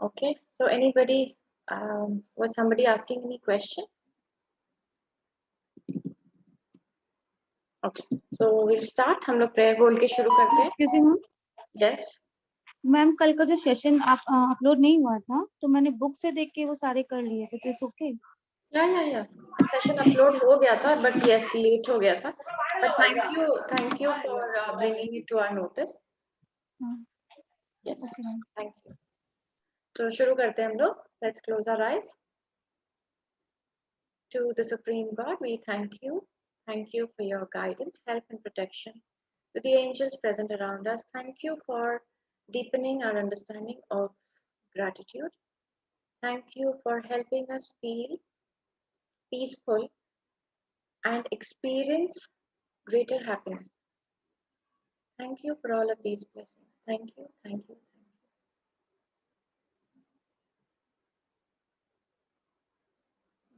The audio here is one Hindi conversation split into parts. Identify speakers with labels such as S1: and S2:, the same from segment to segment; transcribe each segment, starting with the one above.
S1: Okay, so anybody, was somebody asking any question? Okay, so we'll start. हम लोग prayer बोल के शुरू करते हैं.
S2: Excuse me ma'am,
S1: Yes.
S2: Ma'am कल का जो सेशन आप अपलोड नहीं हुआ था तो मैंने बुक से देख के वो सारे कर लिए थे, तो it's okay.
S1: Yeah. Session upload हो गया था, but yes, late हो गया था. But thank you for bringing it to our notice. Yes,
S2: okay ma'am.
S1: thank you. So शुरू करते हैं हम लोग. Let's close our eyes. To the Supreme God, we thank you. Thank you for your guidance, help, and protection. To the angels present around us, thank you for deepening our understanding of gratitude. Thank you for helping us feel peaceful and experience greater happiness. Thank you for all of these blessings. Thank you.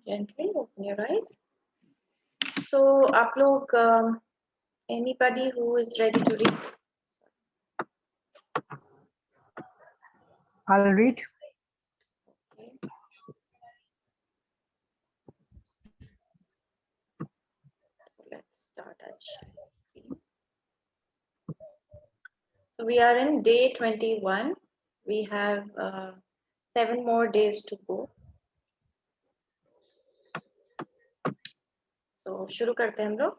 S1: Gently open your eyes. So, आप लोग, anybody who is ready to read?
S3: I'll read.
S1: Okay. So let's start at screen. So we are in day 21. We have 7 more days to go. So शुरू करते हैं हम लोग.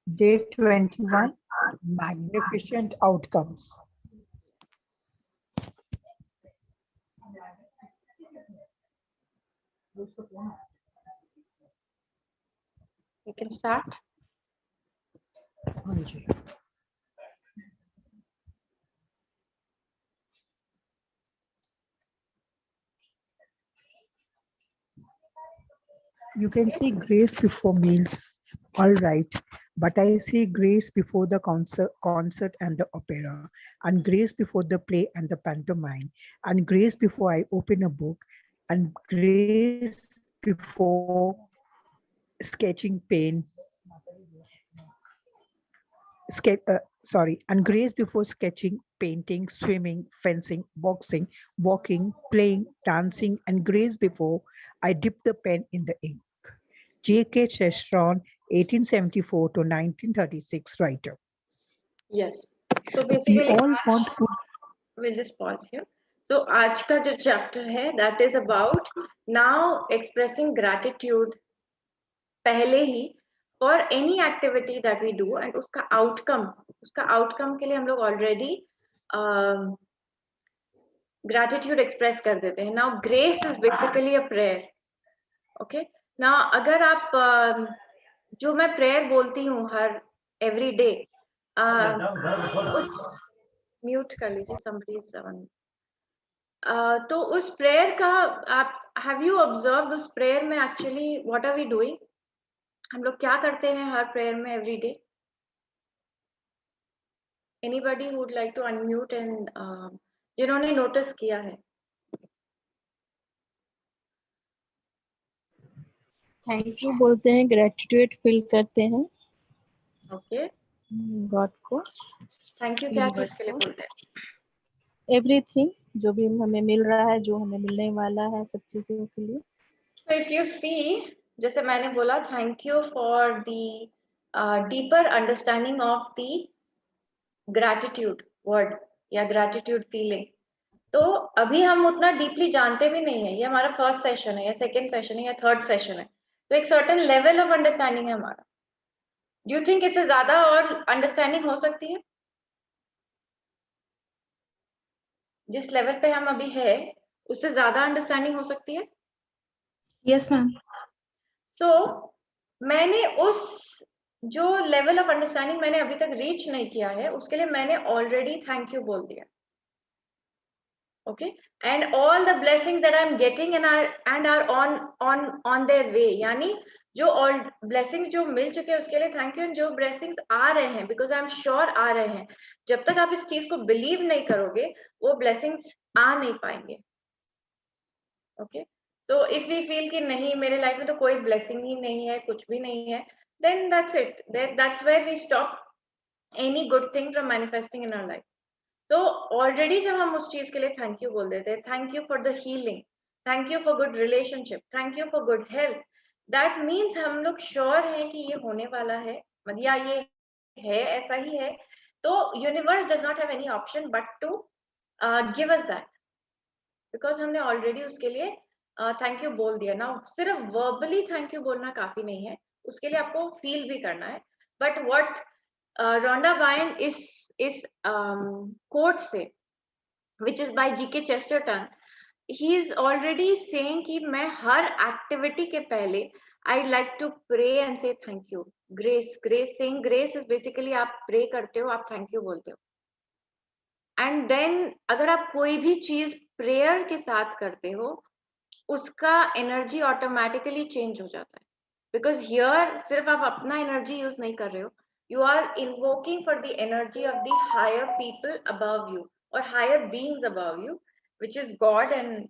S3: Day 21, magnificent outcomes.
S1: You can start.
S3: You can see grace before meals, all right, but I see grace before the concert and the opera, and grace before the play and the pantomime, and grace before I open a book, and grace before sketching pen, and grace before sketching, painting, swimming, fencing, boxing, walking, playing, dancing, and grace before I dip the pen in the ink. J.K. Chesterton, 1874 to 1936 writer.
S1: Yes. So basically,
S3: we all want good.
S1: We'll just pause here. So आज का जो chapter है, that is about now expressing gratitude पहले ही for any activity that we do and उसका outcome के लिए हम लोग already gratitude express कर देते हैं. Now grace is basically a prayer. Okay. Now अगर आप जो मैं prayer बोलती हूँ हर every day, उस mute कर लीजिए, somebody is on. तो उस prayer का आप have you observed उस prayer में actually what are we doing? हम लोग क्या करते हैं हर prayer में every day? Anybody who would like to unmute and जिन्होंने notice किया है?
S4: थैंक यू बोलते हैं, ग्रेटिट्यूड फील करते हैं
S1: Okay.
S4: गॉड को.
S1: Thank you क्या चीज के लिए बोलते हैं?
S4: एवरीथिंग जो भी हमें मिल रहा है, जो हमें मिलने वाला है, सब चीजों के लिए.
S1: So if you see, जैसे मैंने बोला, thank you for the deeper understanding of the gratitude word या gratitude feeling. तो अभी हम उतना डीपली जानते भी नहीं है. ये हमारा फर्स्ट सेशन है या सेकंड सेशन है या थर्ड सेशन है. तो एक सर्टेन लेवल ऑफ अंडरस्टैंडिंग है हमारा. डू यू थिंक इससे ज्यादा और अंडरस्टैंडिंग हो सकती है? जिस लेवल पे हम अभी है उससे ज्यादा अंडरस्टैंडिंग हो सकती है?
S2: Yes ma'am.
S1: तो मैंने उस जो लेवल ऑफ अंडरस्टैंडिंग मैंने अभी तक रीच नहीं किया है उसके लिए मैंने ऑलरेडी थैंक यू बोल दिया. Okay, and all the blessings that I'm getting and are on their way, यानी जो all blessings जो मिल चुके हैं उसके लिए थैंक यू. जो blessings आ रहे हैं because I'm sure आ रहे हैं. जब तक आप इस चीज को believe नहीं करोगे वो blessings आ नहीं पाएंगे. Okay, so if we feel कि नहीं मेरे लाइफ में तो कोई blessing ही नहीं है, कुछ भी नहीं है, then that's it. That's where we stop any good thing from manifesting in our life. तो ऑलरेडी जब हम उस चीज के लिए थैंक यू बोल देते हैं, thank you for the healing, thank you for good relationship, thank you for good health, that means हम लोग श्योर हैं कि ये होने वाला है, मतलब या ये है, ऐसा ही है। तो universe does not have any option but to give us that, because हमने ऑलरेडी उसके लिए थैंक यू बोल दिया ना। सिर्फ वर्बली थैंक यू बोलना काफी नहीं है, उसके लिए आपको फील भी करना है। But what Rhonda Byrne is quote से, which is by G.K. Chesterton. He is already saying कि मैं हर एक्टिविटी के पहले I'd like to pray and say thank you. Grace saying grace is basically आप pray करते हो, आप thank you बोलते हो। एंड देन अगर आप कोई भी चीज प्रेयर के साथ करते हो, उसका एनर्जी ऑटोमेटिकली चेंज हो जाता है। बिकॉज हियर सिर्फ आप अपना एनर्जी यूज नहीं कर रहे हो, you are invoking for the energy of the higher people above you और higher beings above you, which is God and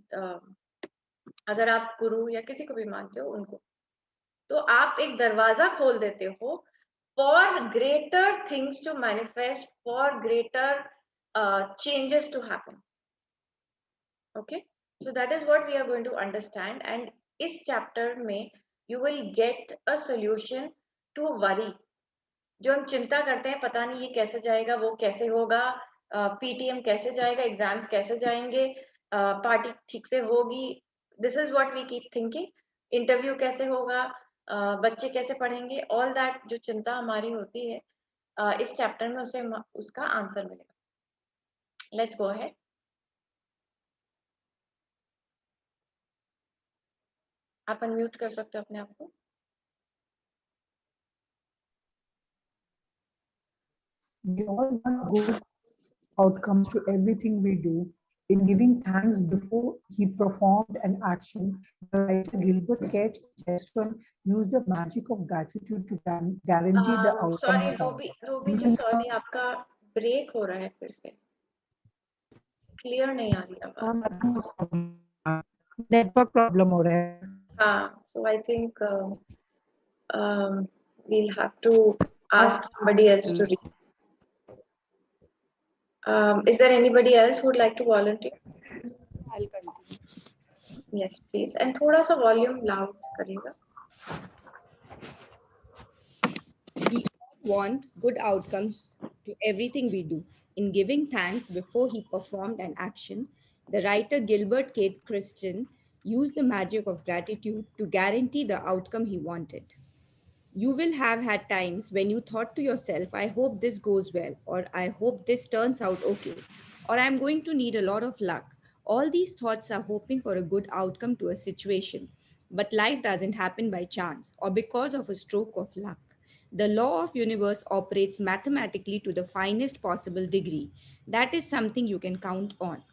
S1: अगर आप गुरु या किसी को भी मानते हो उनको, तो आप एक दरवाजा खोल देते हो for greater things to manifest, for greater changes to happen. Okay, so that is what we are going to understand, and इस chapter में you will get a solution to worry. जो हम चिंता करते हैं, पता नहीं ये कैसे जाएगा, वो कैसे होगा, पीटीएम कैसे जाएगा, एग्जाम्स कैसे जाएंगे, पार्टी ठीक से होगी, this is what we keep thinking, interview कैसे होगा, बच्चे कैसे पढ़ेंगे, ऑल दैट जो चिंता हमारी होती है, इस चैप्टर में उसे उसका आंसर मिलेगा। Let's go ahead. आप अनम्यूट कर सकते हो अपने आप को।
S3: We all want good outcomes to everything we do. In giving thanks before he performed an action, the writer Gilbert K. Chesterton used the magic of gratitude to guarantee the outcome.
S1: Sorry Ruby ji, sorry आपका ब्रेक हो रहा है, फिर से क्लियर नहीं आ रही आवाज।
S3: नेटवर्क प्रॉब्लम हो रहा है।
S1: हाँ, so I think we'll have to ask somebody else to read. Is there anybody else who would like to volunteer?
S5: I'll continue.
S1: Yes, please. And थोड़ा सा volume loud करिएगा।
S5: We want good outcomes to everything we do. In giving thanks before he performed an action, the writer Gilbert Keith Christian used the magic of gratitude to guarantee the outcome he wanted. You will have had times when you thought to yourself, I hope this goes well, or I hope this turns out okay, or I'm going to need a lot of luck. All these thoughts are hoping for a good outcome to a situation. But life doesn't happen by chance or because of a stroke of luck. The law of universe operates mathematically to the finest possible degree. That is something you can count on.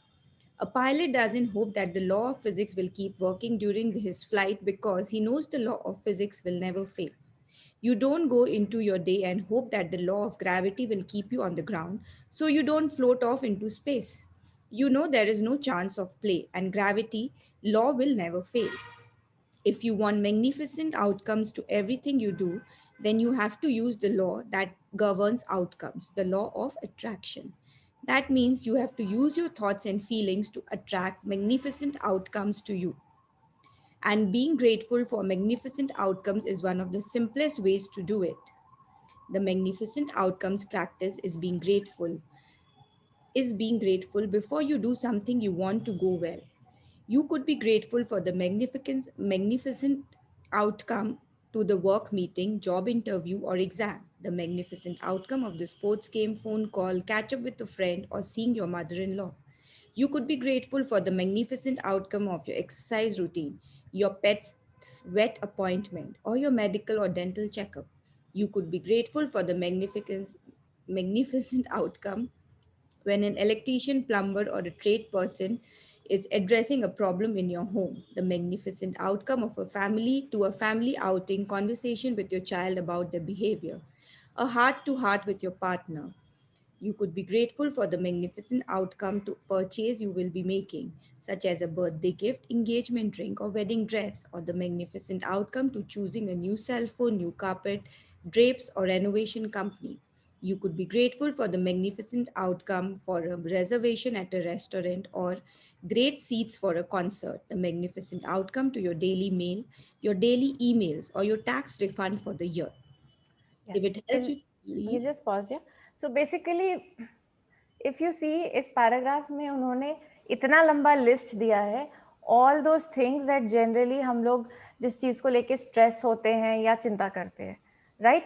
S5: A pilot doesn't hope that the law of physics will keep working during his flight because he knows the law of physics will never fail. You don't go into your day and hope that the law of gravity will keep you on the ground so you don't float off into space. You know there is no chance of play and gravity law will never fail. If you want magnificent outcomes to everything you do, then you have to use the law that governs outcomes, the law of attraction. That means you have to use your thoughts and feelings to attract magnificent outcomes to you. And being grateful for magnificent outcomes is one of the simplest ways to do it. The magnificent outcomes practice is being grateful before you do something you want to go well. You could be grateful for the magnificent outcome to the work meeting, job interview, or exam, the magnificent outcome of the sports game, phone call, catch up with a friend, or seeing your mother in law. You could be grateful for the magnificent outcome of your exercise routine, your pet's vet appointment, or your medical or dental checkup. You could be grateful for the magnificent outcome when an electrician, plumber, or a trade person is addressing a problem in your home, the magnificent outcome of a family outing, conversation with your child about their behavior, a heart to heart with your partner. You could be grateful for the magnificent outcome to purchase you will be making, such as a birthday gift, engagement ring, or wedding dress, or the magnificent outcome to choosing a new cell phone, new carpet, drapes, or renovation company. You could be grateful for the magnificent outcome for a reservation at a restaurant or great seats for a concert, the magnificent outcome to your daily mail, your daily emails, or your tax refund for the year. If
S6: Yes.
S5: it helps you to
S6: You
S5: believe,
S6: just pause here. So basically, if you see इस पैराग्राफ में उन्होंने इतना लंबा लिस्ट दिया है, all those things that generally हम लोग जिस चीज़ को लेके स्ट्रेस होते हैं या चिंता करते हैं, राइट?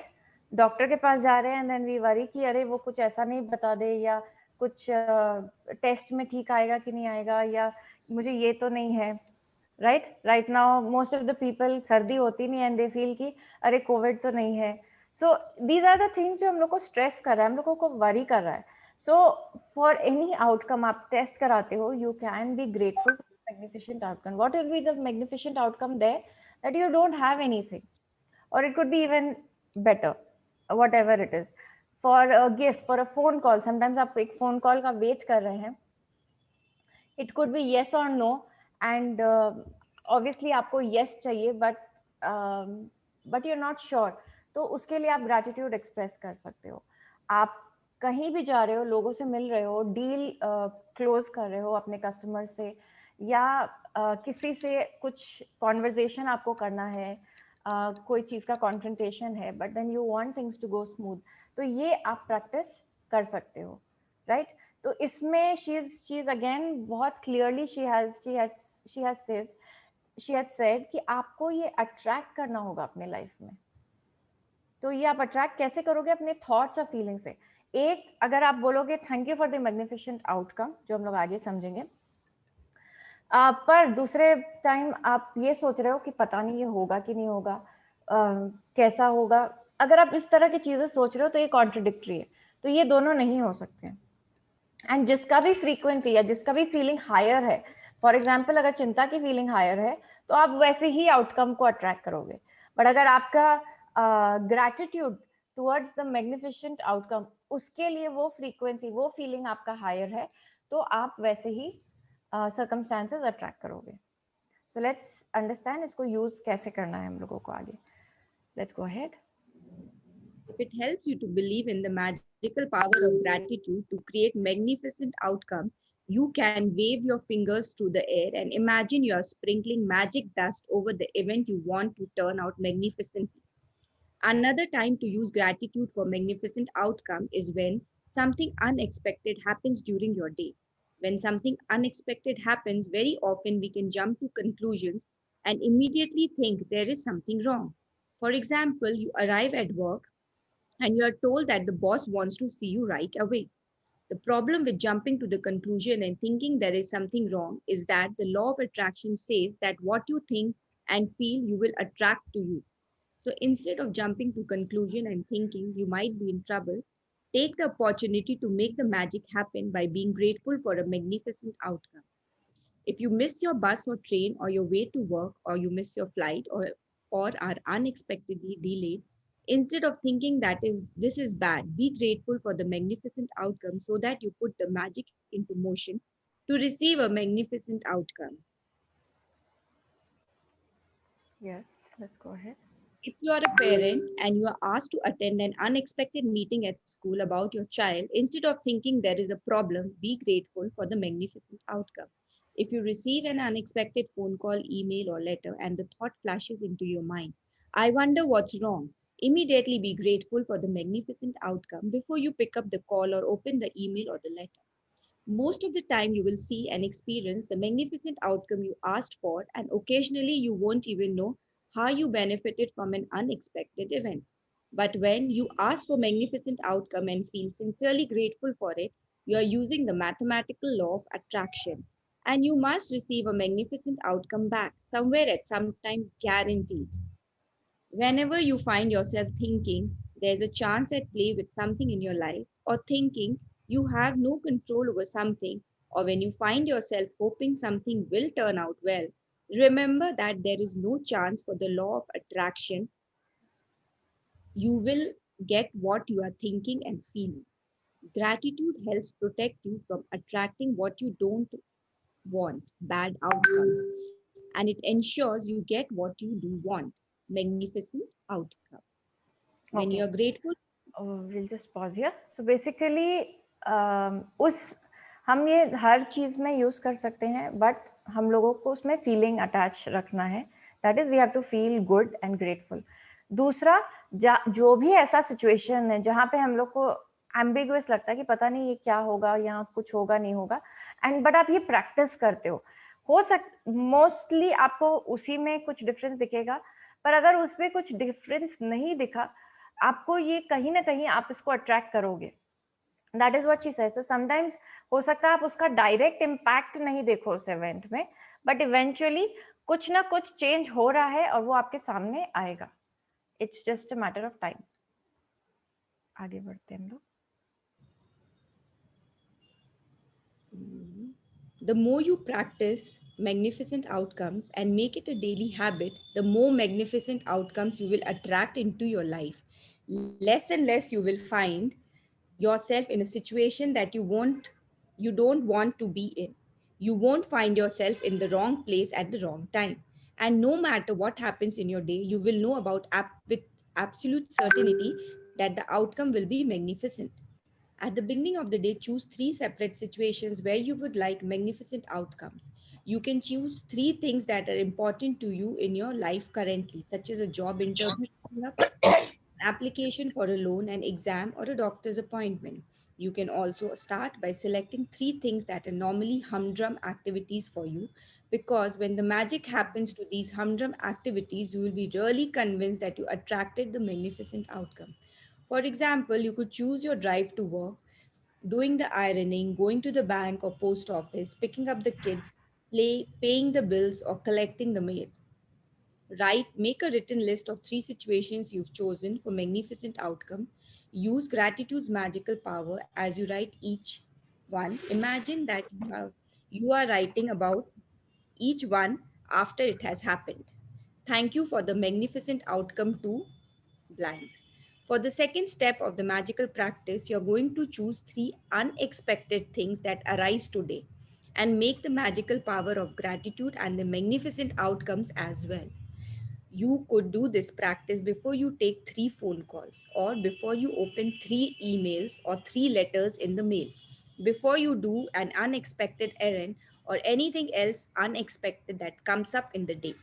S6: डॉक्टर के पास जा रहे हैं, देन वी वरी कि अरे वो कुछ ऐसा नहीं बता दे, या कुछ टेस्ट में ठीक आएगा कि नहीं आएगा, या मुझे ये तो नहीं है, right now most of the people सर्दी होती नहीं एंड दे फील कि अरे कोविड तो नहीं है. So these are the things जो हम लोग को स्ट्रेस कर रहा है, हम लोगों को वरी कर रहा है. सो फॉर एनी आउटकम आप टेस्ट कराते हो, you can be grateful for magnificent outcome. What will be the magnificent outcome there? That you don't have anything, or it could be even better, whatever it is. For a gift, for a phone call, sometimes आप एक phone call का wait कर रहे हैं, it could be yes or no, and obviously आपको yes चाहिए, but you're not sure, तो उसके लिए आप gratitude express कर सकते हो. आप कहीं भी जा रहे हो, लोगों से मिल रहे हो, डील क्लोज कर रहे हो अपने कस्टमर से, या किसी से कुछ कॉन्वर्जेशन आपको करना है, कोई चीज़ का कॉन्फ्रंटेशन है, but then you want things to go smooth, तो ये आप प्रैक्टिस कर सकते हो, राइट? तो इसमें शी इज अगेन बहुत क्लियरली शी हैज सेड कि आपको ये अट्रैक्ट करना होगा अपने लाइफ में. तो ये आप अट्रैक्ट कैसे करोगे? अपने थॉट्स और फीलिंग से. एक, अगर आप बोलोगे thank you for the magnificent outcome, जो हम लोग आगे समझेंगे, पर दूसरे टाइम आप ये सोच रहे हो कि पता नहीं ये होगा कि नहीं होगा, कैसा होगा. अगर आप इस तरह की चीज़ें सोच रहे हो तो ये कॉन्ट्रडिक्टरी है. तो ये दोनों नहीं हो सकते हैं. एंड जिसका भी फ्रीक्वेंसी या जिसका भी फीलिंग हायर है, फॉर एग्जाम्पल अगर चिंता की फीलिंग हायर है, तो आप वैसे ही आउटकम को अट्रैक्ट करोगे. बट अगर आपका gratitude towards the magnificent outcome, उसके लिए वो फ्रीक्वेंसी, वो फीलिंग आपका हायर है, तो आप वैसे ही सर्कमस्टांसेस अट्रैक्ट करोगे. सो लेट्स अंडरस्टैंड इसको यूज कैसे करना है हम लोगों को आगे. Let's go ahead.
S5: if it helps you to believe in the magical power of gratitude to create magnificent outcomes, you can wave your fingers through the air and imagine you are sprinkling magic dust over the event you want to turn out magnificently. Another time to use gratitude for magnificent outcome is when something unexpected happens during your day. When something unexpected happens, very often we can jump to conclusions and immediately think there is something wrong. For example, you arrive at work and you are told that the boss wants to see you right away. The problem with jumping to the conclusion and thinking there is something wrong is that the law of attraction says that what you think and feel you will attract to you. So instead of jumping to conclusion and thinking you might be in trouble, take the opportunity to make the magic happen by being grateful for a magnificent outcome. If you miss your bus or train or your way to work, or you miss your flight, or are unexpectedly delayed, instead of thinking that is this is bad, be grateful for the magnificent outcome so that you put the magic into motion to receive a magnificent outcome.
S6: Yes, let's go ahead.
S5: If you are a parent and you are asked to attend an unexpected meeting at school about your child, instead of thinking there is a problem, be grateful for the magnificent outcome. If you receive an unexpected phone call, email, or letter, and the thought flashes into your mind, I wonder what's wrong, immediately be grateful for the magnificent outcome before you pick up the call or open the email or the letter. Most of the time, you will see and experience the magnificent outcome you asked for, and occasionally, you won't even know how you benefited from an unexpected event. But when you ask for magnificent outcome and feel sincerely grateful for it, you are using the mathematical law of attraction. And you must receive a magnificent outcome back somewhere at some time, guaranteed. Whenever you find yourself thinking there's a chance at play with something in your life, or thinking you have no control over something, or when you find yourself hoping something will turn out well, remember that there is no chance for the law of attraction. You will get what you are thinking and feeling. Gratitude helps protect you from attracting what you don't want, bad outcomes, and it ensures you get what you do want, magnificent outcomes. When
S6: Okay.
S5: you are grateful,
S6: we'll just pause here. So basically हम ये हर चीज में यूज कर सकते हैं, बट हम लोगों को उसमें फीलिंग अटैच रखना है. That is we have to feel good and grateful. दूसरा, जो भी ऐसा सिचुएशन है जहाँ पे हम लोग को एम्बिगुअस लगता है कि पता नहीं ये क्या होगा, यहाँ कुछ होगा नहीं होगा, एंड बट आप ये प्रैक्टिस करते हो मोस्टली आपको उसी में कुछ डिफरेंस दिखेगा. पर अगर उसमें कुछ डिफरेंस नहीं दिखा, आपको ये कहीं ना कहीं आप इसको अट्रैक्ट करोगे. That is what she said. So sometimes हो सकता है आप उसका डायरेक्ट इम्पैक्ट नहीं देखो उस इवेंट में, बट इवेंचुअली कुछ ना कुछ चेंज हो रहा है और वो आपके सामने आएगा. It's just a matter of time. आगे बढ़ते हैं हम लोग.
S5: The more you practice magnificent outcomes and make it a daily habit, the more magnificent outcomes you will attract into your life. Less and less you will find yourself in a situation that you don't want to be in. You won't find yourself in the wrong place at the wrong time. And no matter what happens in your day, you will know with absolute certainty that the outcome will be magnificent. At the beginning of the day, choose 3 separate situations where you would like magnificent outcomes. You can choose 3 things that are important to you in your life currently, such as a job interview, application for a loan, an exam, or a doctor's appointment. You can also start by selecting 3 things that are normally humdrum activities for you, because when the magic happens to these humdrum activities, you will be really convinced that you attracted the magnificent outcome. For example, you could choose your drive to work, doing the ironing, going to the bank or post office, picking up the kids, paying the bills, or collecting the mail. Make a written list of 3 situations you've chosen for magnificent outcome. Use gratitude's magical power as you write each one. Imagine that you are writing about each one after it has happened. Thank you for the magnificent outcome to blank. For the second step of the magical practice, you're going to choose 3 unexpected things that arise today and make the magical power of gratitude and the magnificent outcomes as well. You could do this practice before you take 3 phone calls, or before you open 3 emails or 3 letters in the mail, before you do an unexpected errand or anything else unexpected that comes up in the day.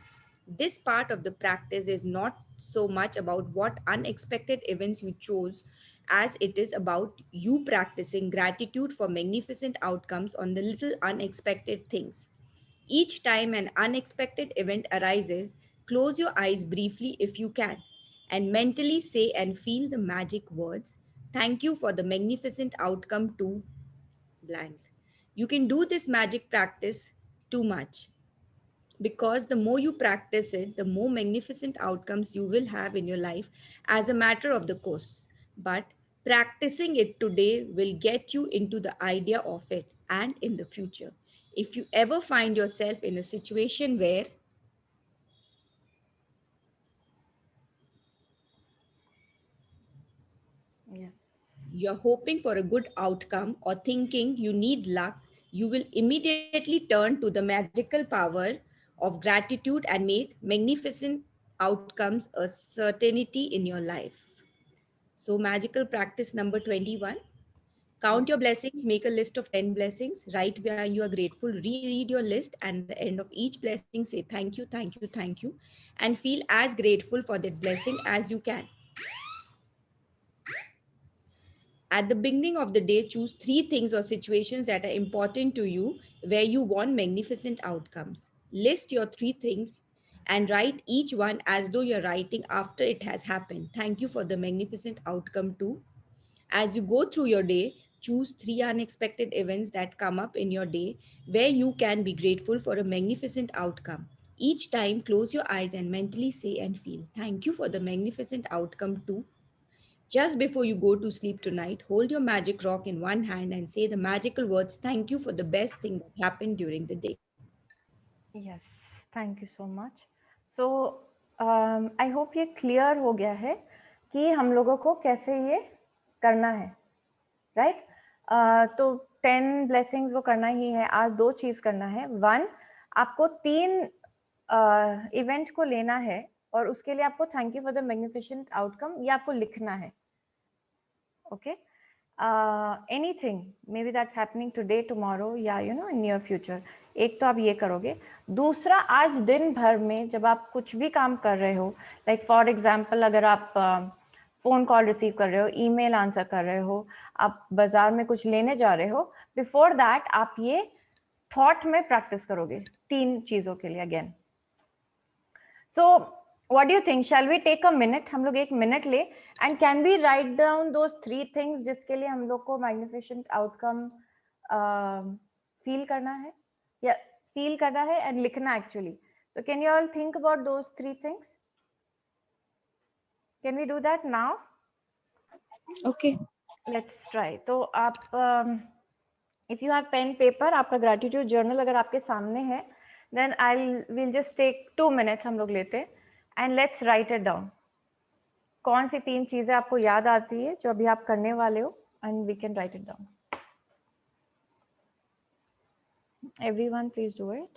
S5: This part of the practice is not so much about what unexpected events you chose as it is about you practicing gratitude for magnificent outcomes on the little unexpected things. Each time an unexpected event arises, close your eyes briefly if you can, and mentally say and feel the magic words, "Thank you for the magnificent outcome to blank." You can do this magic practice too much, because the more you practice it, the more magnificent outcomes you will have in your life as a matter of the course. But practicing it today will get you into the idea of it and in the future. If you ever find yourself in a situation where
S6: Yes.
S5: you're hoping for a good outcome or thinking you need luck, you will immediately turn to the magical power of gratitude and make magnificent outcomes a certainty in your life. So, magical practice number 21. Count your blessings, make a list of 10 blessings, write why you are grateful, reread your list, and at the end of each blessing, say thank you, thank you, thank you, and feel as grateful for that blessing as you can. At the beginning of the day, choose 3 things or situations that are important to you where you want magnificent outcomes. List your 3 things and write each one as though you're writing after it has happened. Thank you for the magnificent outcome too. As you go through your day, choose 3 unexpected events that come up in your day where you can be grateful for a magnificent outcome. Each time, close your eyes and mentally say and feel, "Thank you for the magnificent outcome too." Just before you go to sleep tonight, hold your magic rock in one hand and say the magical words, "Thank you for the best thing that happened during the day."
S6: Yes, thank you so much. So I hope ये clear हो गया है कि हम लोगों को कैसे ये करना है, right? तो 10 blessings वो करना ही है. आज 2 चीज करना है. 1, आपको 3 इवेंट को लेना है और उसके लिए आपको thank you for the magnificent outcome ये आपको लिखना है. Okay, anything maybe that's happening today, tomorrow, या in near future. एक तो आप ये करोगे. दूसरा, आज दिन भर में जब आप कुछ भी काम कर रहे हो, like for example अगर आप फोन कॉल रिसीव कर रहे हो, ईमेल आंसर कर रहे हो, आप बाजार में कुछ लेने जा रहे हो, बिफोर दैट आप ये थॉट में प्रैक्टिस करोगे 3 चीजों के लिए again. So what do you think? Shall we take a minute? हम लोग 1 मिनट ले, and can we write down those 3 things जिसके लिए हम लोग को magnificent outcome feel करना है या feel करना है and लिखना actually. So can you all think about those 3 things? Can we do that now?
S2: Okay.
S6: Let's try. तो आप if you have pen paper, आपका gratitude journal अगर आपके सामने है, then we'll just take 2 minutes हम लोग लेते हैं. And let's write it down. कौन सी 3 चीजें आपको याद आती है जो अभी आप करने वाले हो, and we can write it down. Everyone, please do it.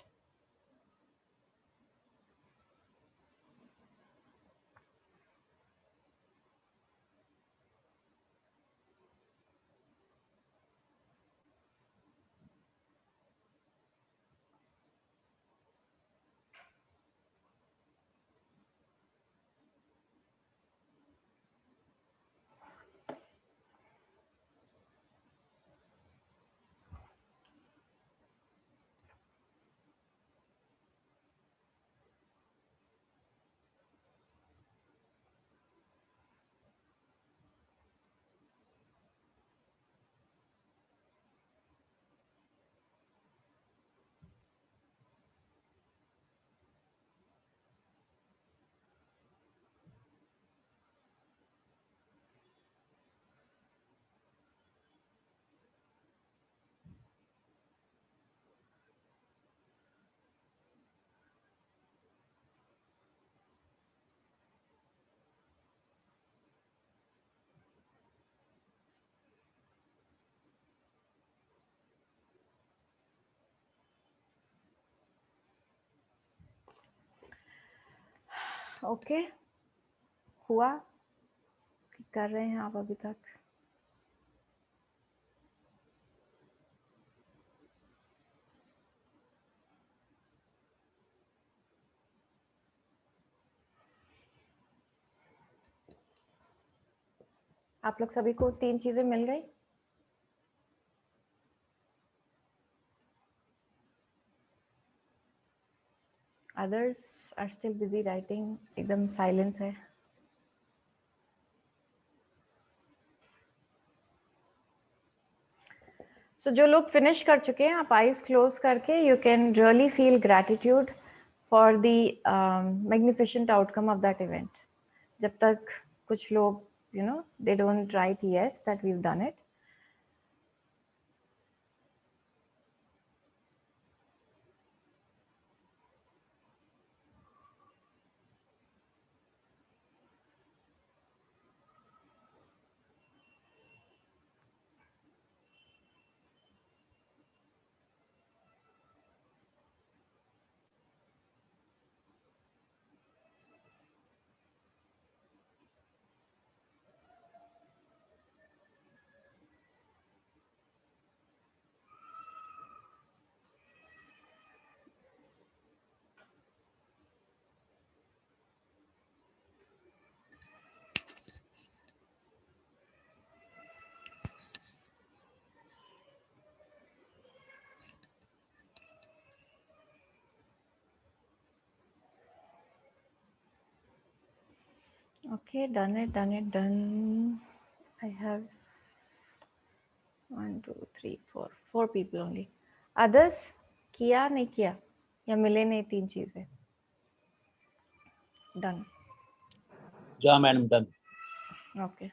S6: Okay, हुआ? कर रहे हैं आप अभी तक? आप लोग सभी को 3 चीजें मिल गई? Others are still busy writing. एकदम साइलेंस है. So जो लोग फिनिश कर चुके हैं, आप आईज क्लोज करके you can really feel gratitude for the magnificent outcome of that event. जब तक कुछ लोग they don't write yes that we've done it. Okay, done it, done. I have 1, 2, 3, 4 people only. Others, किया नहीं किया या मिले नहीं 3 चीजें? Done.
S7: Ja, madam, done.
S6: Okay.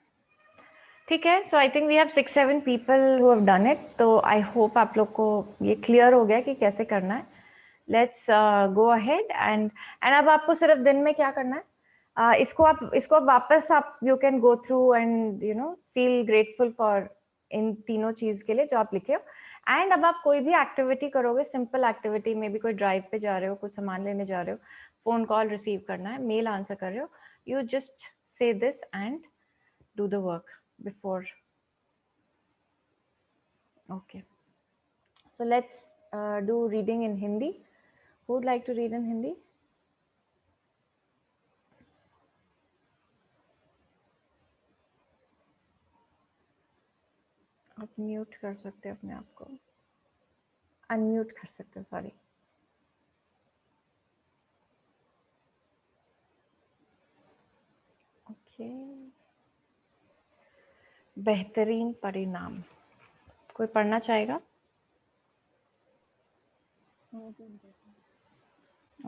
S6: ठीक है. So I think we have 6-7 people who have done it. तो I hope आप लोग को ये clear हो गया कि कैसे करना है. Let's go ahead and अब आपको सिर्फ दिन में क्या करना है? इसको आप वापस आप you can go through and feel grateful for इन तीनों चीज के लिए जो आप लिखे हो. एंड अब आप कोई भी एक्टिविटी करोगे, सिंपल एक्टिविटी में भी कोई ड्राइव पे जा रहे हो, कुछ सामान लेने जा रहे हो, फोन कॉल रिसीव करना है, मेल आंसर कर रहे हो, you just say this and do the work before Okay. So let's do reading in Hindi. Who would like to read in Hindi? आप म्यूट कर सकते हैं अपने आप को, अनम्यूट कर सकते हो, सॉरी. ओके. बेहतरीन परिणाम. कोई पढ़ना चाहेगा?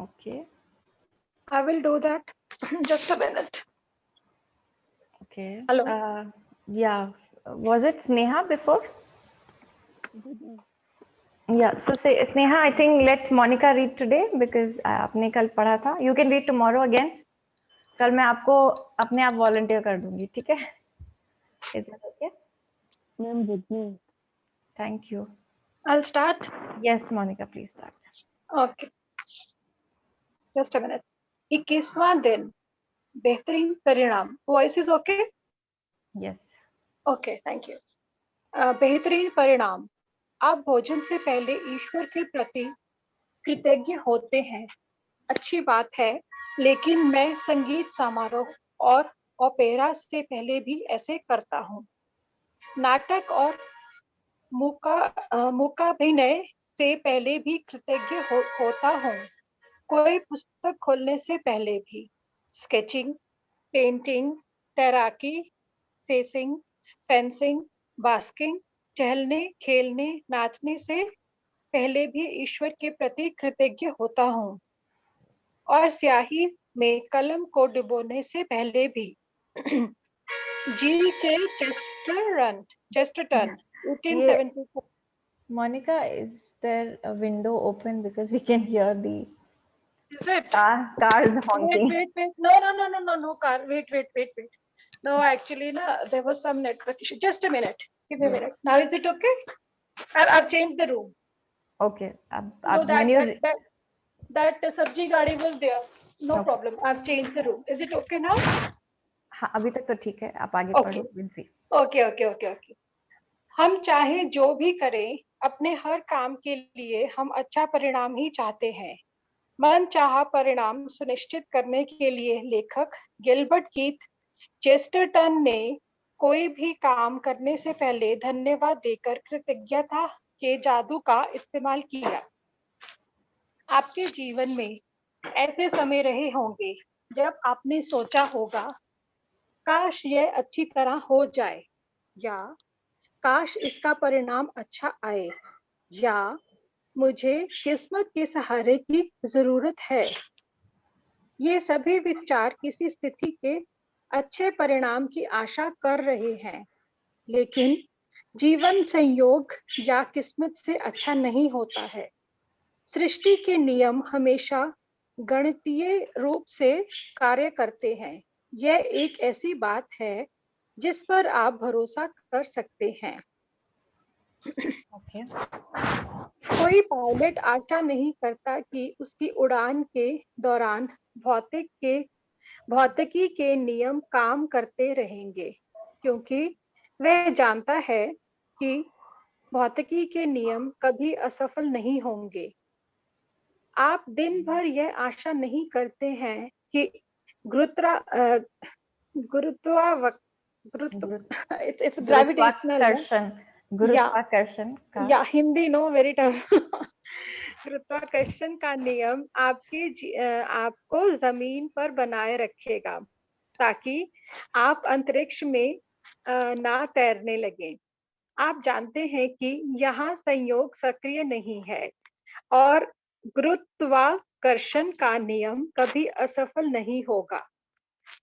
S6: Okay.
S8: I will do that. Just a minute.
S6: Okay.
S8: Hello.
S6: Yeah. Was it Sneha before? Yeah. So say Sneha, I think let Monica read today because आपने कल पढ़ा था. You can read tomorrow again. कल मैं आपको अपने आप volunteer कर दूंगी, ठीक है? Is that okay?
S4: Ma'am, with me.
S6: Thank you.
S8: I'll start.
S6: Yes, Monica, please start.
S8: Okay. Just a minute. 21वां दिन, बेहतरीन परिणाम. Voice is okay?
S6: Yes.
S8: Okay, thank you. बेहतरीन परिणाम. आप भोजन से पहले ईश्वर के प्रति कृतज्ञ होते हैं. अच्छी बात है, लेकिन मैं संगीत समारोह और ओपेरा से पहले भी ऐसे करता हूँ. नाटक और मूकाभिनय से पहले भी कृतज्ञ होता हूँ. कोई पुस्तक खोलने से पहले भी. स्केचिंग, पेंटिंग, तैराकी, फेसिंग, फेंसिंग, बास्किंग, चहलने, खेलने, नाचने से पहले भी ईश्वर के प्रति कृतज्ञ होता हूँ. और स्याही में कलम को डुबोने से पहले भी. G.K. Chesterton, 1874.
S6: Monica, is there a window open because we can hear the
S8: Is it?
S6: cars honking?
S8: Wait. No car. Wait. No, actually, there was some network issue. Just a minute. Give me a minute. Now is it okay? I've changed the room.
S6: Okay.
S8: No, that sabji gaadi was there. No
S6: Okay.
S8: problem. I've changed the room. Is it okay now?
S6: हाँ, अभी तक तो ठीक है. आप आगे
S8: Okay.
S6: पढ़ो. We'll see.
S8: Okay. हम चाहे जो भी करें, अपने हर काम के लिए हम अच्छा परिणाम ही चाहते हैं. मन चाहा परिणाम सुनिश्चित करने के लिए लेखक गिलबर्ट कीथ चेस्टरटन ने कोई भी काम करने से पहले धन्यवाद देकर कृतज्ञता के जादू का इस्तेमाल किया. आपके जीवन में ऐसे समय रहे होंगे जब आपने सोचा होगा, काश यह अच्छी तरह हो जाए, या काश इसका परिणाम अच्छा आए, या मुझे किस्मत के सहारे की जरूरत है. ये सभी विचार किसी स्थिति के अच्छे परिणाम की आशा कर रहे हैं, लेकिन जीवन संयोग या किस्मत से अच्छा नहीं होता है. सृष्टि के नियम हमेशा गणितीय रूप से कार्य करते हैं. यह एक ऐसी बात है जिस पर आप भरोसा कर सकते हैं.
S6: Okay.
S8: कोई पायलट आशा नहीं करता कि उसकी उड़ान के दौरान भौतिकी के नियम काम करते रहेंगे, क्योंकि वह जानता है कि भौतिकी के नियम कभी असफल नहीं होंगे. आप दिन भर यह आशा नहीं करते हैं कि
S6: गुरुत्वाकर्षण का.
S8: या हिंदी नो वेरी टफ. गुरुत्वाकर्षण का नियम आपको जमीन पर बनाए रखेगा ताकि आप अंतरिक्ष में ना तैरने लगे. आप जानते हैं कि यहाँ संयोग सक्रिय नहीं है और गुरुत्वाकर्षण का नियम कभी असफल नहीं होगा.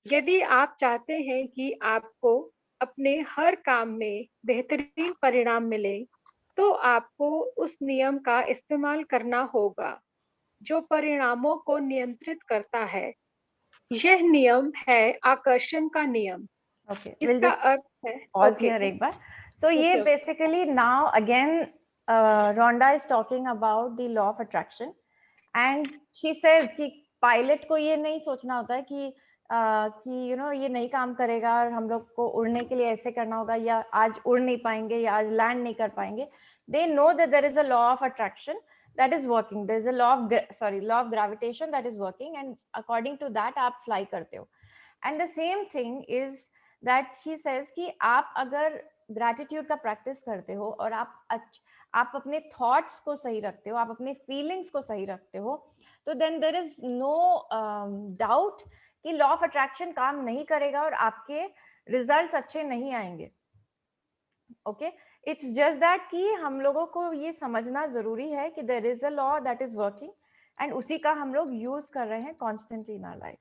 S8: यदि आप चाहते हैं कि आपको अपने हर काम में बेहतरीन परिणाम मिले, तो आपको उस नियम का इस्तेमाल करना होगा जो परिणामों को नियंत्रित करता है. यह नियम है आकर्षण का नियम.
S6: Okay.
S8: इसका अर्थ है.
S6: Pause here एक बार. So ये basically now again Rhonda is talking about the law of attraction and she says कि पायलट को ये नहीं सोचना होता है कि कि ये नहीं काम करेगा और हम लोग को उड़ने के लिए ऐसे करना होगा, या आज उड़ नहीं पाएंगे, या आज लैंड नहीं कर पाएंगे. They know that there is a law of attraction that is working. There is a law of gravitation that is working, and according to that आप fly करते हो. And the same thing is that she says कि आप अगर gratitude का practice करते हो और आप अपने thoughts को सही रखते हो, आप अपने feelings को सही रखते हो, तो then there is no doubt कि लॉ ऑफ अट्रैक्शन काम नहीं करेगा और आपके रिजल्ट्स अच्छे नहीं आएंगे. ओके, इट्स जस्ट दैट कि हम लोगों को ये समझना जरूरी है कि there is a law that is working, and उसी का हम लोग यूज कर रहे हैं constantly in our life.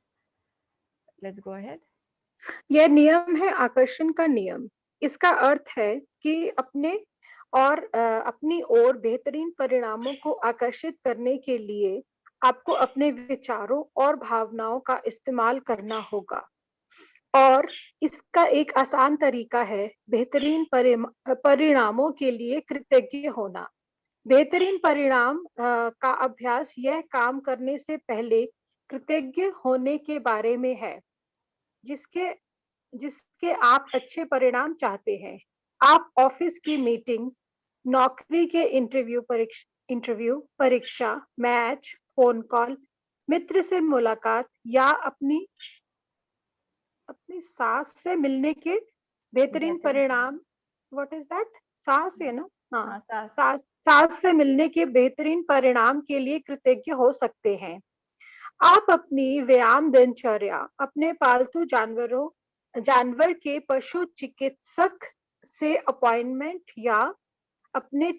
S6: Let's go ahead.
S8: यह नियम है आकर्षण का नियम. इसका अर्थ है कि अपनी ओर बेहतरीन परिणामों को आकर्षित करने के लिए आपको अपने विचारों और भावनाओं का इस्तेमाल करना होगा. और इसका एक आसान तरीका है बेहतरीन परिणामों के लिए कृतज्ञ होना. बेहतरीन परिणाम का अभ्यास यह काम करने से पहले कृतज्ञ होने के बारे में है जिसके आप अच्छे परिणाम चाहते हैं. आप ऑफिस की मीटिंग, नौकरी के इंटरव्यू, परीक्षा, मैच, फोन कॉल, मित्र से मुलाकात या अपनी सास से मिलने के बेहतरीन परिणाम. What is that? सास है ना? हाँ, सास से मिलने के बेहतरीन परिणाम के लिए कृतज्ञ हो सकते हैं. आप अपनी व्यायाम दिनचर्या, अपने पालतू जानवर के पशु चिकित्सक से अपॉइंटमेंट या अपने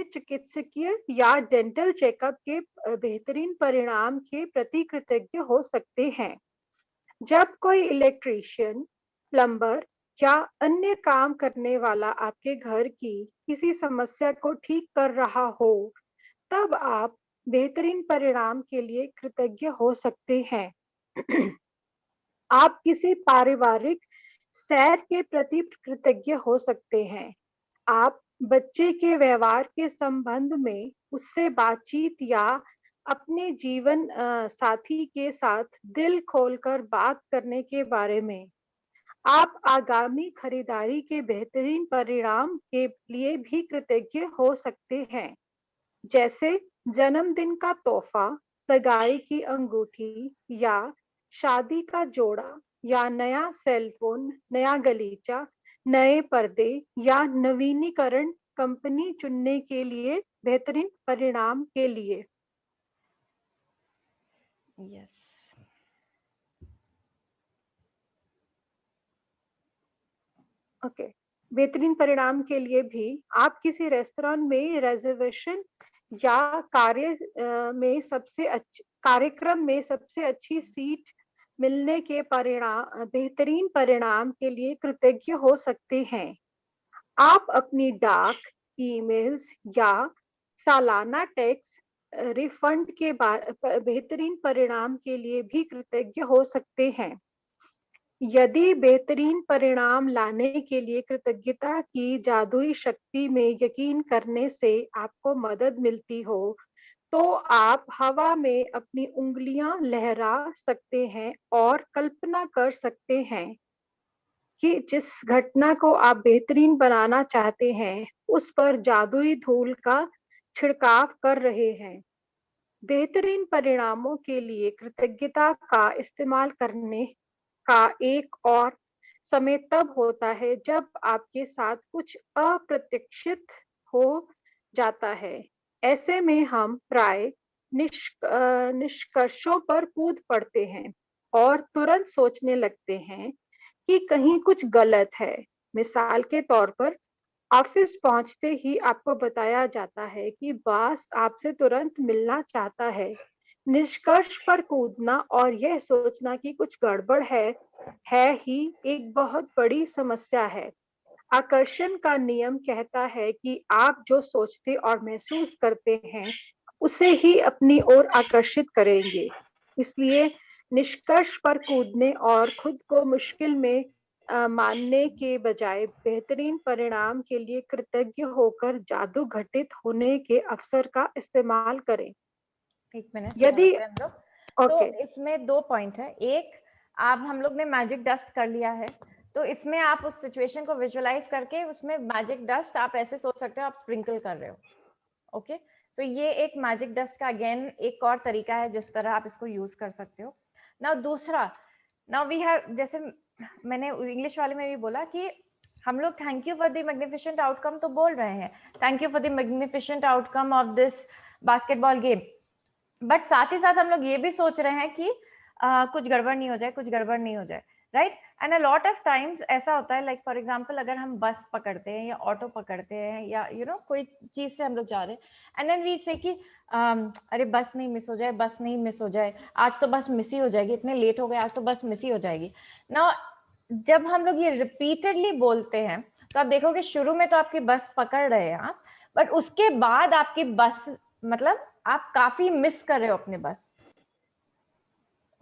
S8: चिकित्सकीय या डेंटल चेकअप के बेहतरीन परिणाम के प्रति कृतज्ञ हो सकते हैं. जब कोई इलेक्ट्रीशियन, प्लम्बर या अन्य काम करने वाला आपके घर की किसी समस्या को ठीक कर रहा हो, तब आप बेहतरीन परिणाम के लिए कृतज्ञ हो सकते हैं. आप किसी पारिवारिक सैर के प्रति कृतज्ञ हो सकते हैं. आप बच्चे के व्यवहार के संबंध में उससे बातचीत या अपने जीवन साथी के साथ दिल खोलकर बात करने के बारे में. आप आगामी खरीदारी के बेहतरीन परिणाम के लिए भी कृतज्ञ हो सकते हैं, जैसे जन्मदिन का तोहफा, सगाई की अंगूठी या शादी का जोड़ा, या नया सेल फोन, नया गलीचा, नए पर्दे या नवीनीकरण कंपनी चुनने के लिए बेहतरीन परिणाम के लिए.
S6: यस.
S8: ओके. बेहतरीन परिणाम के लिए भी आप किसी रेस्टोरेंट में रिजर्वेशन या कार्यक्रम में सबसे अच्छी सीट मिलने के बेहतरीन परिणाम के लिए कृतज्ञ हो सकते हैं. आप अपनी डाक, ईमेल्स या सालाना टैक्स रिफंड के बेहतरीन परिणाम के लिए भी कृतज्ञ हो सकते हैं. यदि बेहतरीन परिणाम लाने के लिए कृतज्ञता की जादुई शक्ति में यकीन करने से आपको मदद मिलती हो, तो आप हवा में अपनी उंगलियां लहरा सकते हैं और कल्पना कर सकते हैं कि जिस घटना को आप बेहतरीन बनाना चाहते हैं, उस पर जादुई धूल का छिड़काव कर रहे हैं. बेहतरीन परिणामों के लिए कृतज्ञता का इस्तेमाल करने का एक और समय तब होता है जब आपके साथ कुछ अप्रत्याशित हो जाता है. ऐसे में हम प्राय निष्कर्षों पर कूद पड़ते हैं और तुरंत सोचने लगते हैं कि कहीं कुछ गलत है. मिसाल के तौर पर, ऑफिस पहुंचते ही आपको बताया जाता है कि बॉस आपसे तुरंत मिलना चाहता है. निष्कर्ष पर कूदना और यह सोचना कि कुछ गड़बड़ है ही एक बहुत बड़ी समस्या है. आकर्षण का नियम कहता है कि आप जो सोचते और महसूस करते हैं, उसे ही अपनी ओर आकर्षित करेंगे. इसलिए निष्कर्ष पर कूदने और खुद को मुश्किल में मानने के बजाय बेहतरीन परिणाम के लिए कृतज्ञ होकर जादू घटित होने के अवसर का इस्तेमाल करें.
S6: एक मिनट.
S8: यदि
S6: तो
S8: ओके
S6: इसमें 2 पॉइंट है। एक, आप हम लोग ने मैजिक डस्ट कर लिया है, तो इसमें आप उस सिचुएशन को विजुअलाइज करके उसमें मैजिक डस्ट आप ऐसे सोच सकते हो आप स्प्रिंकल कर रहे हो। ओके, तो ये एक मैजिक डस्ट का अगेन एक और तरीका है जिस तरह आप इसको यूज कर सकते हो। नाउ दूसरा, नाउ वी हैव, जैसे मैंने इंग्लिश वाले में भी बोला कि हम लोग thank you for the magnificent outcome तो बोल रहे हैं, thank you for the magnificent outcome of this basketball game, but साथ ही साथ हम लोग ये भी सोच रहे हैं कि कुछ गड़बड़ नहीं हो जाए, कुछ गड़बड़ नहीं हो जाए, right. And a lot of times ऐसा होता है, लाइक फॉर एग्जांपल अगर हम बस पकड़ते हैं या ऑटो पकड़ते हैं या कोई चीज से हम लोग जा रहे हैं एंड देन वी से कि अरे बस नहीं मिस हो जाए, बस नहीं मिस हो जाए, आज तो बस मिस ही हो जाएगी, इतने लेट हो गए, आज तो बस मिस ही हो जाएगी ना। जब हम लोग ये रिपीटेडली बोलते हैं तो आप देखोगे शुरू में तो आपकी बस पकड़ रहे हैं आप, बट उसके बाद आपकी बस मतलब आप काफी मिस कर रहे हो अपने बस।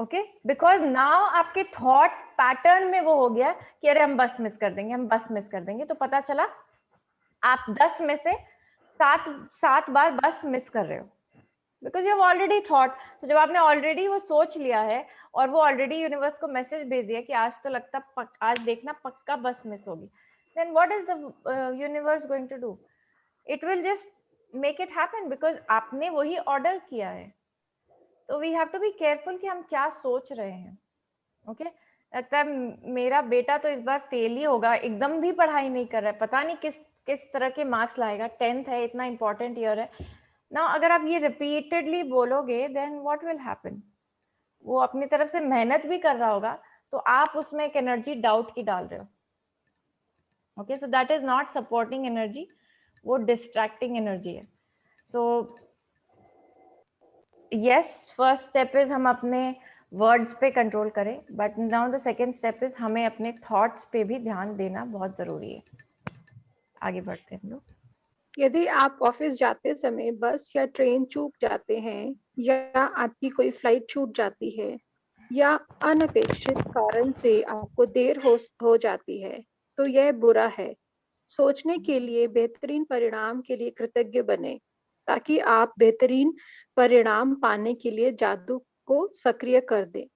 S6: ओके, बिकॉज नाउ आपके थॉट पैटर्न में वो हो गया कि अरे हम बस मिस कर देंगे, हम बस मिस कर देंगे, तो पता चला आप 10 में से 7 बार बस मिस कर रहे हो, because you have already thought. तो जब आपने ऑलरेडी वो सोच लिया है और वो ऑलरेडी यूनिवर्स को मैसेज भेज दिया कि आज तो लगता आज देखना पक्का बस मिस होगी, then what is the universe going to do? It will just make it happen, because आपने वही ऑर्डर किया है। तो we have to be careful कि हम क्या सोच रहे हैं। ओके, लगता है मेरा बेटा तो इस बार फेल ही होगा, एकदम भी पढ़ाई नहीं कर रहा है, पता नहीं किस तरह के मार्क्स लाएगा, 10th है, इतना इंपॉर्टेंट ईयर है ना। अगर आप ये रिपीटेडली बोलोगे देन व्हाट विल हैपन? वो अपनी तरफ से मेहनत भी कर रहा होगा, तो आप उसमें एक एनर्जी डाउट की डाल रहे हो। Okay, so that is not supporting energy, वो डिस्ट्रैक्टिंग एनर्जी है। So yes, first step is हम अपने वर्ड्स पे कंट्रोल करें, but now the second step is हमें अपने थॉट्स पे भी ध्यान देना बहुत जरूरी है। आगे बढ़ते हैं हम लोग।
S8: यदि आप ऑफिस जाते समय बस या ट्रेन चूक जाते हैं या आपकी कोई फ्लाइट छूट जाती है या अनपेक्षित कारण से आपको देर हो जाती है तो यह बुरा है। सोचने के लिए बेहतरीन परिणाम के लिए कृतज्ञ बने ताकि आप बेहतरीन परिणाम पाने के लिए जादू को सक्रिय कर दें।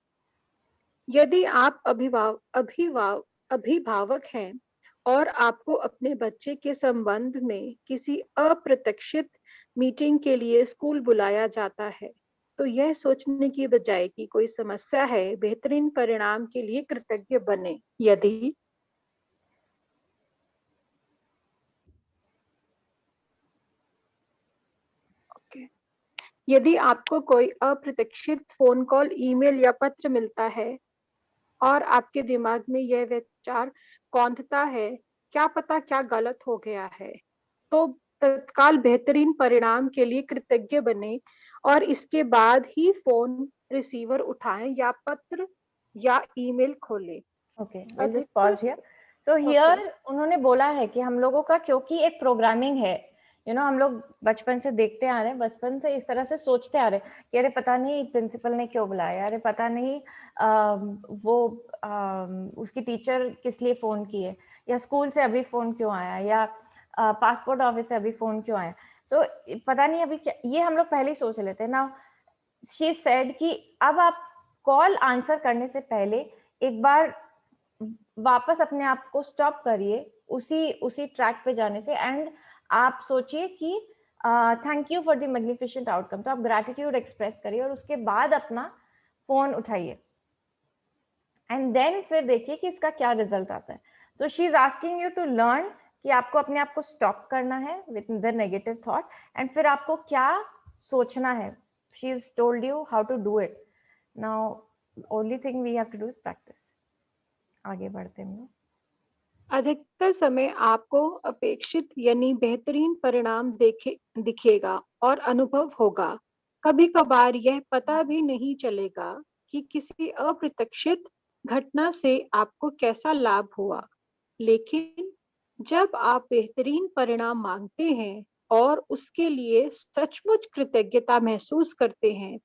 S8: यदि आप अभिभावक हैं और आपको अपने बच्चे के संबंध में किसी अप्रत्याशित मीटिंग के लिए स्कूल बुलाया जाता है तो यह सोचने की बजाय कि कोई समस्या है, बेहतरीन परिणाम के लिए कृतज्ञ बने। यदि आपको कोई अप्रत्याशित फोन कॉल, ईमेल या पत्र मिलता है और आपके दिमाग में यह विचार कौंधता है, क्या पता क्या गलत हो गया है, तो तत्काल बेहतरीन परिणाम के लिए कृतज्ञ बने और इसके बाद ही फोन रिसीवर उठाएं या पत्र या ईमेल खोलें।
S6: Okay, will just pause here. So here उन्होंने बोला है कि हम लोगों का क्योंकि एक प्रोग्रामिंग है, हम लोग बचपन से देखते आ रहे हैं, बचपन से इस तरह से सोचते आ रहे हैं कि अरे पता नहीं प्रिंसिपल ने क्यों बुलाया, अरे पता नहीं उसकी टीचर किस लिए फोन की है, या स्कूल से अभी फोन क्यों आया, या पासपोर्ट ऑफिस से अभी फोन क्यों आया। सो पता नहीं अभी क्या, ये हम लोग पहले ही सोच लेते हैं ना। शी सेड कि अब आप कॉल आंसर करने से पहले एक बार वापस अपने आप को स्टॉप करिए उसी ट्रैक पे जाने से, एंड आप सोचिए कि thank you for the magnificent outcome. तो आप ग्रैटिट्यूड एक्सप्रेस करिए और उसके बाद अपना फोन उठाइए एंड देन फिर देखिए कि इसका क्या रिजल्ट आता है। So she is asking you to learn कि आपको अपने आप को स्टॉप करना है with the negative thought and फिर आपको क्या सोचना है। She is told you how to do it. Now only thing we have to do is practice. आगे बढ़ते हैं हम लोग।
S8: अधिकतर समय आपको अपेक्षित यानी बेहतरीन परिणाम दिखेगा और अनुभव होगा। कभी कभार यह पता भी नहीं चलेगा कि किसी अप्रत्याशित घटना से आपको कैसा लाभ हुआ, लेकिन जब आप बेहतरीन परिणाम मांगते हैं और उसके लिए सचमुच कृतज्ञता महसूस करते हैं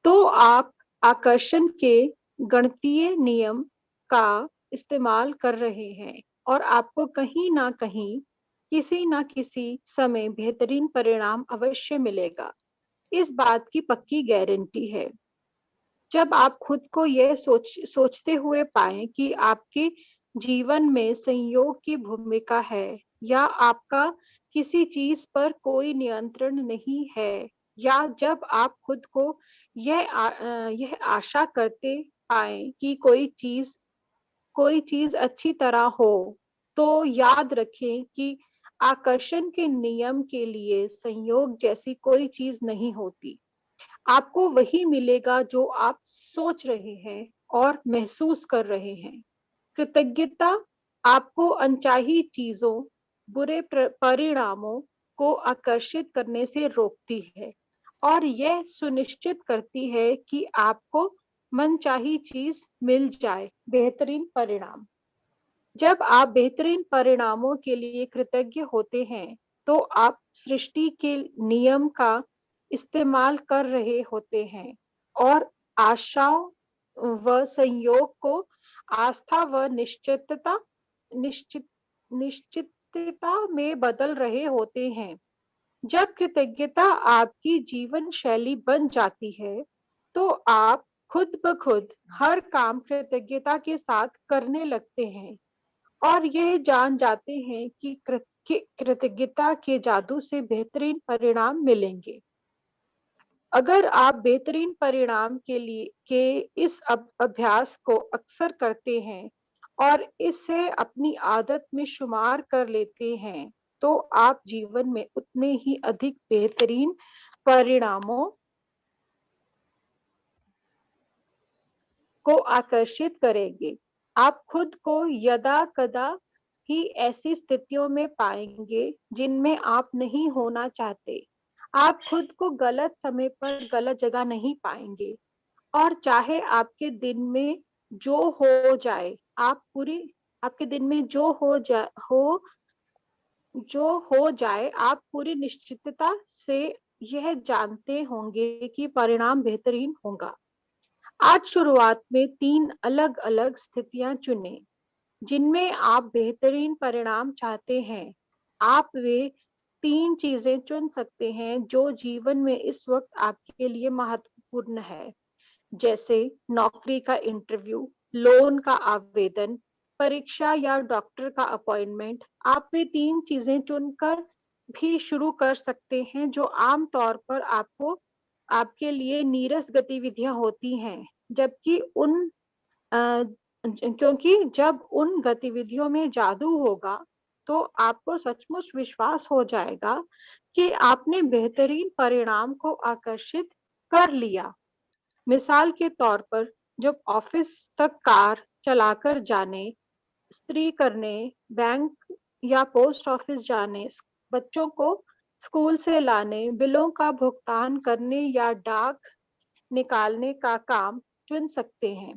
S8: तो आप आकर्षण के गणितीय नियम का इस्तेमाल कर रहे हैं और आपको कहीं ना कहीं किसी ना किसी समय बेहतरीन परिणाम अवश्य मिलेगा। इस बात की पक्की गारंटी है। जब आप खुद को यह सोचते हुए पाएं कि आपके जीवन में संयोग की भूमिका है या आपका किसी चीज पर कोई नियंत्रण नहीं है, या जब आप खुद को यह आशा करते पाएं कि कोई चीज अच्छी तरह हो, तो याद रखें कि आकर्षण के नियम के लिए संयोग जैसी कोई चीज नहीं होती। आपको वही मिलेगा जो आप सोच रहे हैं और महसूस कर रहे हैं। कृतज्ञता आपको अनचाही चीजों, बुरे परिणामों को आकर्षित करने से रोकती है और यह सुनिश्चित करती है कि आपको मनचाही चीज मिल जाए, बेहतरीन परिणाम। जब आप बेहतरीन परिणामों के लिए कृतज्ञ होते हैं, तो आप सृष्टि के नियम का इस्तेमाल कर रहे होते हैं और आशाओं व संयोग को आस्था व निश्चितता में बदल रहे होते हैं। जब कृतज्ञता आपकी जीवन शैली बन जाती है, तो आप खुद ब खुद हर काम कृतज्ञता के साथ करने लगते हैं और यह जान जाते हैं कि कृतज्ञता के जादू से बेहतरीन परिणाम मिलेंगे। अगर आप बेहतरीन परिणाम के इस अभ्यास को अक्सर करते हैं और इसे अपनी आदत में शुमार कर लेते हैं, तो आप जीवन में उतने ही अधिक बेहतरीन परिणामों को आकर्षित करेंगे। आप खुद को यदा कदा ही ऐसी स्थितियों में पाएंगे जिनमें आप नहीं होना चाहते। आप खुद को गलत समय पर गलत जगह नहीं पाएंगे और चाहे आपके दिन में जो हो जाए, आपके दिन में जो हो जाए, आप पूरी निश्चितता से यह जानते होंगे कि परिणाम बेहतरीन होगा। आज शुरुआत में 3 अलग-अलग स्थितियां चुनें जिनमें आप बेहतरीन परिणाम चाहते हैं। आप वे 3 चीजें चुन सकते हैं जो जीवन में इस वक्त आपके लिए महत्वपूर्ण है, जैसे नौकरी का इंटरव्यू, लोन का आवेदन, परीक्षा या डॉक्टर का अपॉइंटमेंट। आप वे 3 चीजें चुनकर भी शुरू कर सकते हैं जो आमतौर पर आपके लिए नीरस गतिविधियां होती हैं, जबकि क्योंकि जब उन गतिविधियों में जादू होगा, तो आपको सचमुच विश्वास हो जाएगा कि आपने बेहतरीन परिणाम को आकर्षित कर लिया। मिसाल के तौर पर, जब ऑफिस तक कार चलाकर जाने, इस्त्री करने, बैंक या पोस्ट ऑफिस जाने, बच्चों को स्कूल से लाने, बिलों का भुगतान करने या डाक निकालने का काम चुन सकते हैं।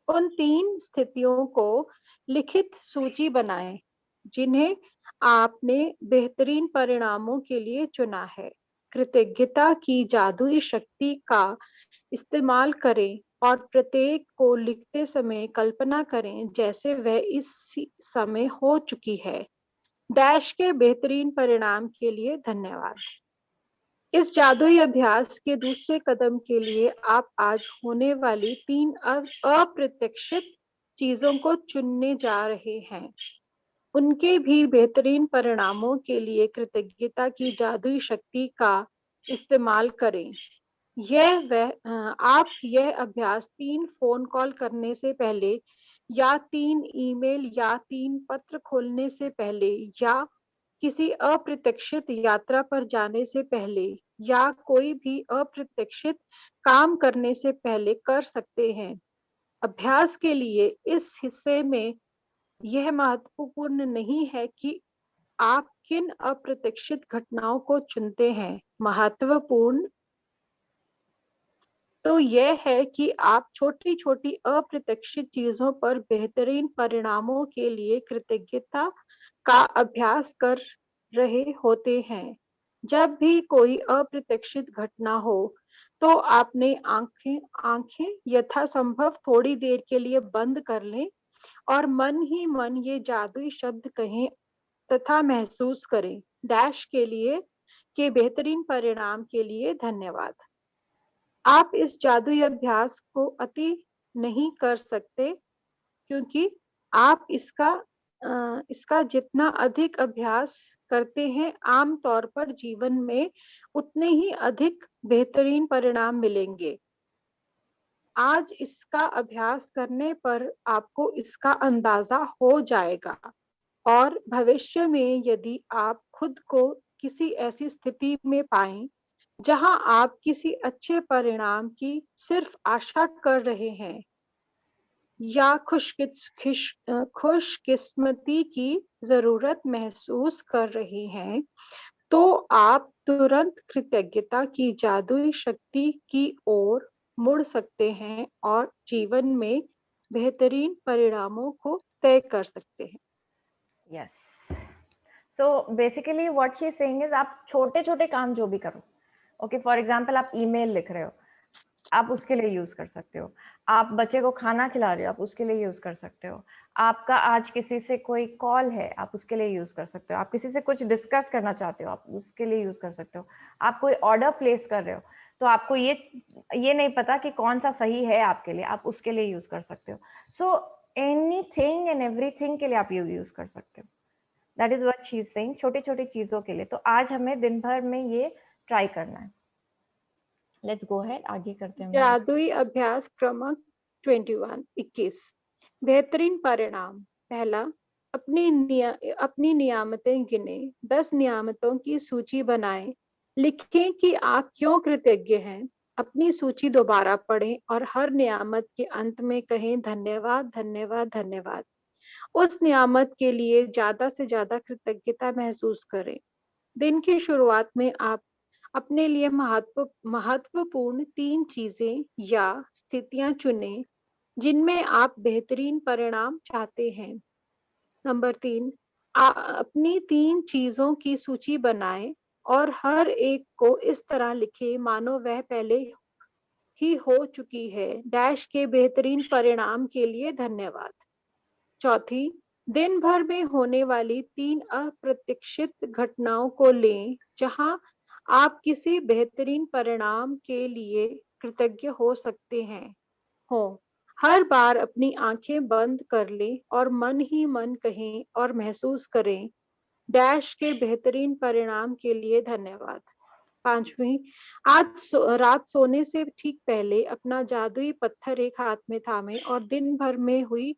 S8: उन 3 स्थितियों को लिखित सूची बनाएं जिन्हें आपने बेहतरीन परिणामों के लिए चुना है। कृतज्ञता की जादुई शक्ति का इस्तेमाल करें और प्रत्येक को लिखते समय कल्पना करें जैसे वह इस समय हो चुकी है। डैश के बेहतरीन परिणाम के लिए धन्यवाद। इस जादुई अभ्यास के दूसरे कदम के लिए आप आज होने वाली 3 अप्रत्याशित चीजों को चुनने जा रहे हैं। उनके भी बेहतरीन परिणामों के लिए कृतज्ञता की जादुई शक्ति का इस्तेमाल करें। आप यह अभ्यास 3 फोन कॉल करने से पहले, या 3 ईमेल या 3 पत्र खोलने से पहले, या किसी अप्रत्याशित यात्रा पर जाने से पहले, या कोई भी अप्रत्याशित काम करने से पहले कर सकते हैं। अभ्यास के लिए इस हिस्से में यह महत्वपूर्ण नहीं है कि आप किन अप्रत्याशित घटनाओं को चुनते हैं। महत्वपूर्ण तो यह है कि आप छोटी-छोटी अप्रत्याशित चीजों पर बेहतरीन परिणामों के लिए कृतज्ञता का अभ्यास कर रहे होते हैं। जब भी कोई अप्रत्याशित घटना हो, तो आपने आंखें यथासंभव थोड़ी देर के लिए बंद कर लें और मन ही मन ये जादुई शब्द कहें तथा महसूस करें, डैश के बेहतरीन परिणाम के लिए धन्यवाद। आप इस जादुई अभ्यास को अति नहीं कर सकते, क्योंकि आप इसका जितना अधिक अभ्यास करते हैं, आमतौर पर जीवन में उतने ही अधिक बेहतरीन परिणाम मिलेंगे। आज इसका अभ्यास करने पर आपको इसका अंदाजा हो जाएगा, और भविष्य में यदि आप खुद को किसी ऐसी स्थिति में पाएं जहां आप किसी अच्छे परिणाम की सिर्फ आशा कर रहे हैं या खुशकिस्मती की जरूरत महसूस कर रहे हैं, तो आप तुरंत कृतज्ञता की जादुई शक्ति की ओर मुड़ सकते हैं और जीवन में बेहतरीन परिणामों को तय कर सकते हैं।
S6: Yes. So basically what she is saying is आप छोटे छोटे काम जो भी करो, ओके, फॉर एग्जाम्पल आप ईमेल लिख रहे हो, आप उसके लिए यूज कर सकते हो। आप बच्चे को खाना खिला रहे हो, आप उसके लिए यूज कर सकते हो। आपका आज किसी से कोई कॉल है, आप उसके लिए यूज कर सकते हो। आप किसी से कुछ डिस्कस करना चाहते हो, आप उसके लिए यूज कर सकते हो। आप कोई ऑर्डर प्लेस कर रहे हो, तो आपको ये नहीं पता कि कौन सा सही है आपके लिए, आप उसके लिए यूज कर सकते हो। सो एनीथिंग एंड एवरीथिंग के लिए आप यूज कर सकते हो। That is what she is saying, छोटी छोटी चीजों के लिए। तो आज हमें दिन भर में ये ट्राई करना है। लेट्स गो अहेड, आगे करते हैं।
S8: जादुई अभ्यास क्रमांक 21 बेहतरीन परिणाम। पहला, अपनी नियामतें गिने। 10 नियामतों की सूची बनाएं। लिखें कि आप क्यों कृतज्ञ हैं। अपनी सूची दोबारा पढ़ें और हर नियामत के अंत में कहें धन्यवाद, धन्यवाद, धन्यवाद। उस नियामत के लिए ज्यादा से ज्यादा कृतज्ञता महसूस करें। दिन की शुरुआत में आप अपने लिए महत्वपूर्ण 3 चीजें या स्थितियां चुनें जिनमें आप बेहतरीन परिणाम चाहते हैं। नंबर 3, अपनी 3 चीजों की सूची बनाएं और हर एक को इस तरह लिखें मानो वह पहले ही हो चुकी है। डैश के बेहतरीन परिणाम के लिए धन्यवाद। चौथी, दिन भर में होने वाली 3 अप्रत्याशित घटनाओं को लें जहां आप किसी बेहतरीन परिणाम के लिए कृतज्ञ हो सकते हैं। हर बार अपनी आंखें बंद कर लें और मन ही मन कहें और महसूस करें डैश के बेहतरीन परिणाम के लिए धन्यवाद। 5वीं, रात सोने से ठीक पहले अपना जादुई पत्थर एक हाथ में थामें और दिन भर में हुई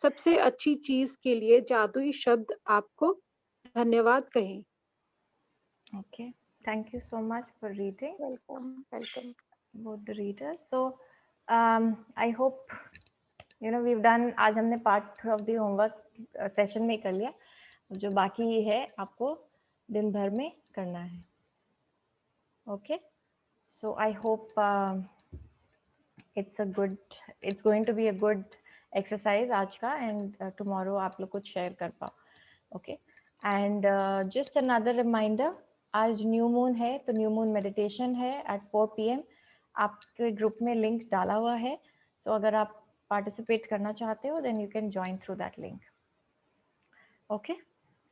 S8: सबसे अच्छी चीज के लिए जादुई शब्द आपको धन्यवाद कहें।
S6: Okay, thank you so much for reading.
S8: Welcome.
S6: Both the readers. So I hope we've done, आज हमने part of the homework session में कर लिया। जो बाकी है आपको दिन भर में करना है। Okay, so I hope it's going to be a good exercise आज का, and tomorrow आप लोग कुछ शेयर कर पाओ। Okay, and just another reminder, आज न्यू मून है, तो न्यू मून मेडिटेशन है at 4 PM। आपके ग्रुप में लिंक डाला हुआ है, so अगर आप पार्टिसिपेट करना चाहते हो then you can join through that link. Okay,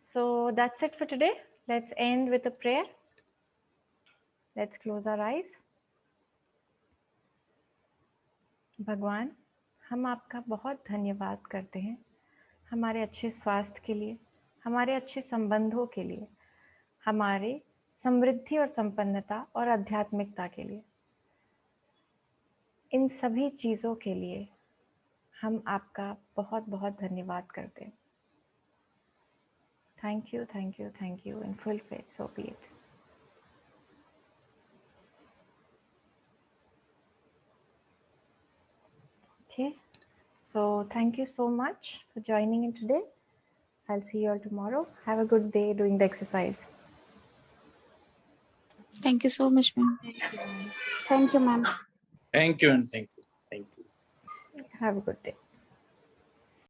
S6: so that's it for today. Let's end with a prayer. Let's close our eyes. भगवान, हम आपका बहुत धन्यवाद करते हैं हमारे अच्छे स्वास्थ्य के लिए, हमारे अच्छे संबंधों के लिए, हमारे समृद्धि और संपन्नता और आध्यात्मिकता के लिए। इन सभी चीज़ों के लिए हम आपका बहुत बहुत धन्यवाद करते हैं। Thank you, thank you, thank you in full faith, so B it. Okay, so thank you so much for joining in today. I'll see you all tomorrow. Have a good day doing the exercise.
S2: Thank you so much, ma'am.
S9: Thank you, ma'am.
S7: Thank you and thank you. Thank you.
S6: Have a good day.